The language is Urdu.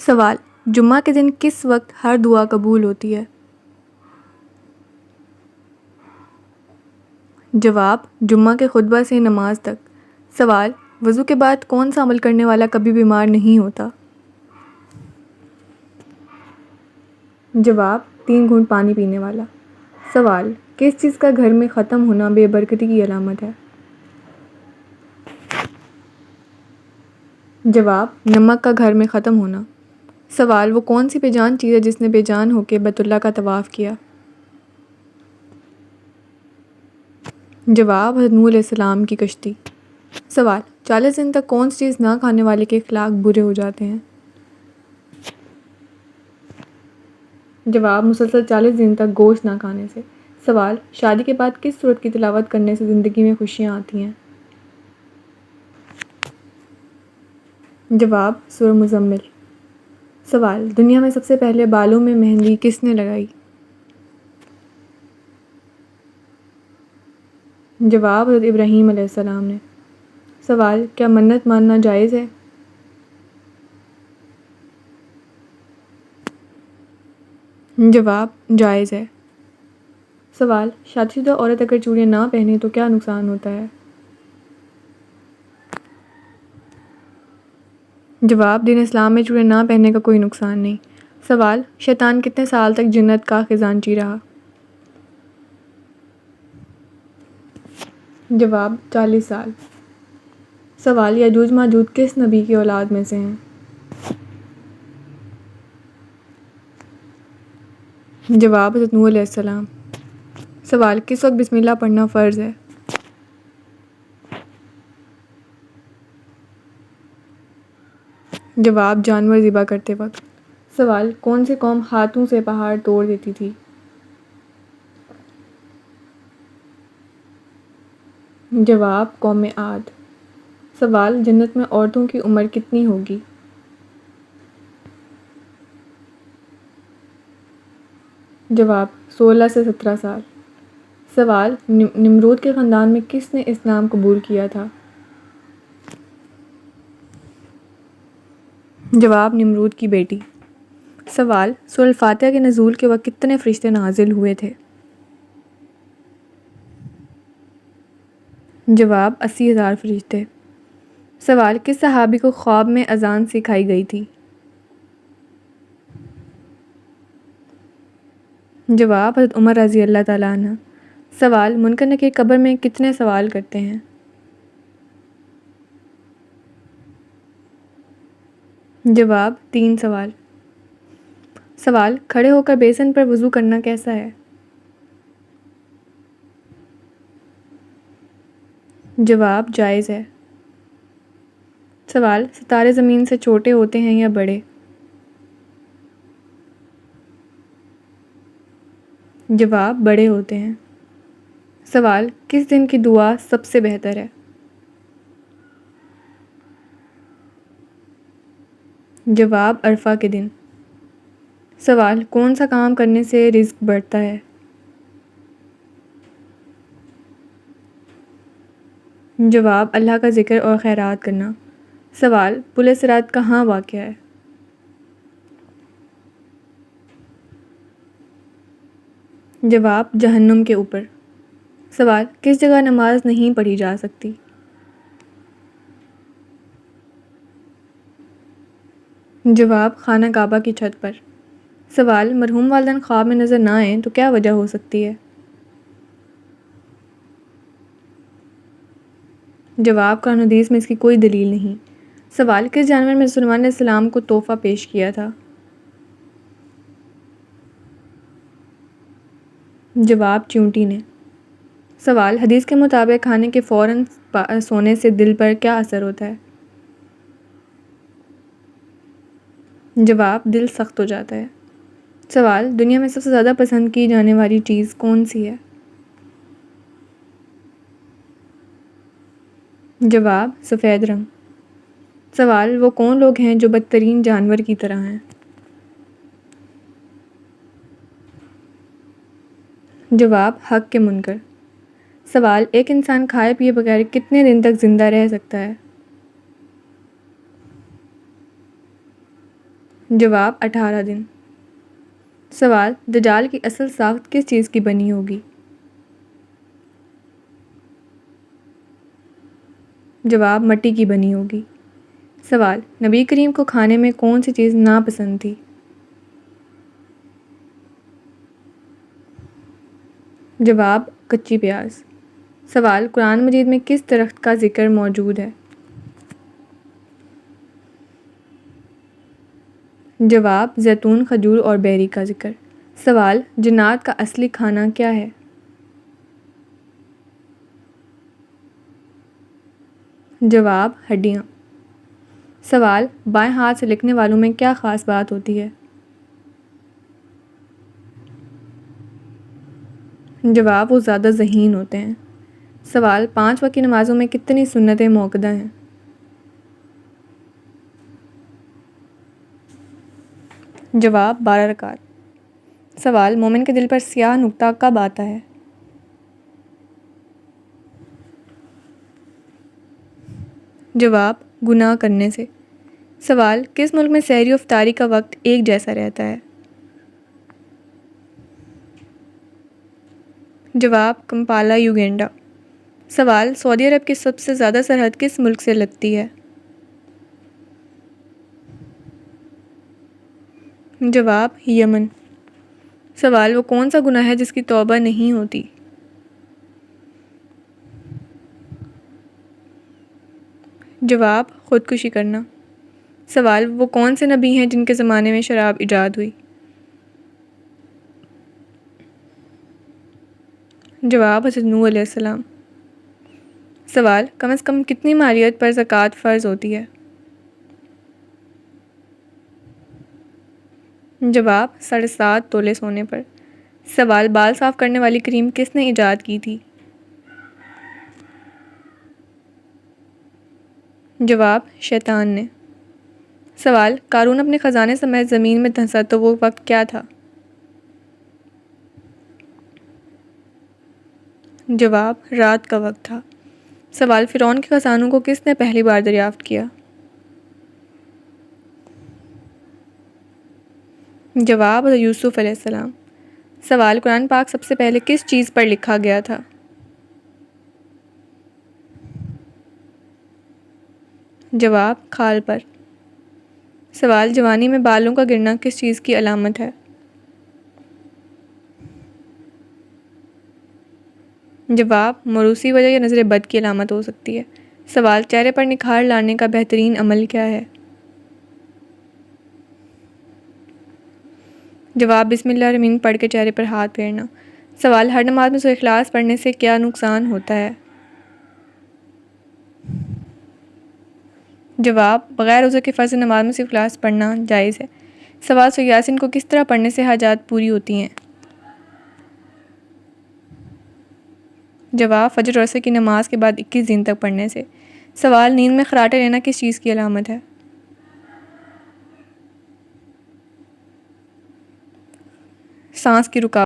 سوال: جمعہ کے دن کس وقت ہر دعا قبول ہوتی ہے؟ جواب: جمعہ کے خطبہ سے نماز تک۔ سوال: وضو کے بعد کون سا عمل کرنے والا کبھی بیمار نہیں ہوتا؟ جواب: 3 گھونٹ پانی پینے والا۔ سوال: کس چیز کا گھر میں ختم ہونا بے برکتی کی علامت ہے؟ جواب: نمک کا گھر میں ختم ہونا۔ سوال: وہ کون سی بے جان چیز ہے جس نے بے جان ہو کے بیت اللہ کا طواف کیا؟ جواب: حضرت نوح علیہ السلام کی کشتی۔ سوال: 40 دن تک کون سی چیز نہ کھانے والے کے اخلاق برے ہو جاتے ہیں؟ جواب: مسلسل 40 دن تک گوشت نہ کھانے سے۔ سوال: شادی کے بعد کس سورت کی تلاوت کرنے سے زندگی میں خوشیاں آتی ہیں؟ جواب: سورہ مزمل۔ سوال: دنیا میں سب سے پہلے بالوں میں مہندی کس نے لگائی؟ جواب: حضرت ابراہیم علیہ السلام نے۔ سوال: کیا منت ماننا جائز ہے؟ جواب: جائز ہے۔ سوال: شادی شدہ عورت اگر چوڑیاں نہ پہنے تو کیا نقصان ہوتا ہے؟ جواب: دین اسلام میں چوڑیاں نہ پہننے کا کوئی نقصان نہیں۔ سوال: شیطان کتنے سال تک جنت کا خزانچی رہا؟ جواب: 40 سال۔ سوال: یاجوج ماجوج کس نبی کی اولاد میں سے ہیں؟ جواب: حضرت نوح علیہ السلام۔ سوال: کس وقت بسم اللہ پڑھنا فرض ہے؟ جواب: جانور ذبح کرتے وقت۔ سوال: کون سی قوم ہاتھوں سے پہاڑ توڑ دیتی تھی؟ جواب: قوم عاد۔ سوال: جنت میں عورتوں کی عمر کتنی ہوگی؟ جواب: 16 سے 17 سال۔ سوال: نمرود کے خاندان میں کس نے اسلام قبول کیا تھا؟ جواب: نمرود کی بیٹی۔ سوال: سورہ الفاتحہ کے نزول کے وقت کتنے فرشتے نازل ہوئے تھے؟ جواب: 80,000 فرشتے۔ سوال: کس صحابی کو خواب میں اذان سکھائی گئی تھی؟ جواب: حضرت عمر رضی اللہ تعالیٰ عنہ۔ سوال: منکر نکیر قبر میں کتنے سوال کرتے ہیں؟ جواب: 3 سوال۔ سوال: کھڑے ہو کر بیسن پر وضو کرنا کیسا ہے؟ جواب: جائز ہے۔ سوال: ستارے زمین سے چھوٹے ہوتے ہیں یا بڑے؟ جواب: بڑے ہوتے ہیں۔ سوال: کس دن کی دعا سب سے بہتر ہے؟ جواب: عرفہ کے دن۔ سوال: کون سا کام کرنے سے رزق بڑھتا ہے؟ جواب: اللہ کا ذکر اور خیرات کرنا۔ سوال: پل صراط کہاں واقع ہے؟ جواب: جہنم کے اوپر۔ سوال: کس جگہ نماز نہیں پڑھی جا سکتی؟ جواب: خانہ کعبہ کی چھت پر۔ سوال: مرحوم والدین خواب میں نظر نہ آئیں تو کیا وجہ ہو سکتی ہے؟ جواب: قرآن و حدیث میں اس کی کوئی دلیل نہیں۔ سوال: کس جانور میں سلیمان علیہ السلام کو تحفہ پیش کیا تھا؟ جواب: چیونٹی نے۔ سوال: حدیث کے مطابق کھانے کے فوراً سونے سے دل پر کیا اثر ہوتا ہے؟ جواب: دل سخت ہو جاتا ہے۔ سوال: دنیا میں سب سے زیادہ پسند کی جانے والی چیز کون سی ہے؟ جواب: سفید رنگ۔ سوال: وہ کون لوگ ہیں جو بدترین جانور کی طرح ہیں؟ جواب: حق کے منکر۔ سوال: ایک انسان کھائے پیے بغیر کتنے دن تک زندہ رہ سکتا ہے؟ جواب 18 دن۔ سوال دجال کی اصل ساخت کس چیز کی بنی ہوگی؟ جواب مٹی کی بنی ہوگی۔ سوال نبی کریم کو کھانے میں کون سی چیز ناپسند تھی؟ جواب کچی پیاز۔ سوال قرآن مجید میں کس درخت کا ذکر موجود ہے؟ جواب زیتون، کھجور اور بیری کا ذکر۔ سوال جنات کا اصلی کھانا کیا ہے؟ جواب ہڈیاں۔ سوال بائیں ہاتھ سے لکھنے والوں میں کیا خاص بات ہوتی ہے؟ جواب وہ زیادہ ذہین ہوتے ہیں۔ سوال 5 وقت کی نمازوں میں کتنی سنتیں موقدہ ہیں؟ جواب 12 رکعات۔ سوال مومن کے دل پر سیاہ نقطہ کب آتا ہے؟ جواب گناہ کرنے سے۔ سوال کس ملک میں سحری و افطاری کا وقت ایک جیسا رہتا ہے؟ جواب کمپالا، یوگینڈا۔ سوال سعودی عرب کی سب سے زیادہ سرحد کس ملک سے لگتی ہے؟ جواب یمن۔ سوال وہ کون سا گناہ ہے جس کی توبہ نہیں ہوتی؟ جواب خودکشی کرنا۔ سوال وہ کون سے نبی ہیں جن کے زمانے میں شراب ایجاد ہوئی؟ جواب حضرت نوح علیہ السلام۔ سوال کم از کم کتنی مالیت پر زکوٰۃ فرض ہوتی ہے؟ جواب 7.5 تولے سونے پر۔ سوال بال صاف کرنے والی کریم کس نے ایجاد کی تھی؟ جواب شیطان نے۔ سوال قارون اپنے خزانے سمیت زمین میں دھنسا تو وہ وقت کیا تھا؟ جواب رات کا وقت تھا۔ سوال فرعون کے خزانوں کو کس نے پہلی بار دریافت کیا؟ جواب حضرت یوسف علیہ السلام۔ سوال قرآن پاک سب سے پہلے کس چیز پر لکھا گیا تھا؟ جواب کھال پر۔ سوال جوانی میں بالوں کا گرنا کس چیز کی علامت ہے؟ جواب موروثی وجہ یا نظر بد کی علامت ہو سکتی ہے۔ سوال چہرے پر نکھار لانے کا بہترین عمل کیا ہے؟ جواب بسم اللہ الرحمن الرحیم پڑھ کے چہرے پر ہاتھ پھیرنا۔ سوال ہر نماز میں سورہ اخلاص پڑھنے سے کیا نقصان ہوتا ہے؟ جواب بغیر عذر کے فرض نماز میں صرف اخلاص پڑھنا جائز ہے۔ سوال سورہ یاسین کو کس طرح پڑھنے سے حاجات پوری ہوتی ہیں؟ جواب فجر اور عصر کی نماز کے بعد 21 دن تک پڑھنے سے۔ سوال نیند میں خراٹے لینا کس چیز کی علامت ہے؟ سانس کی رکاوٹ۔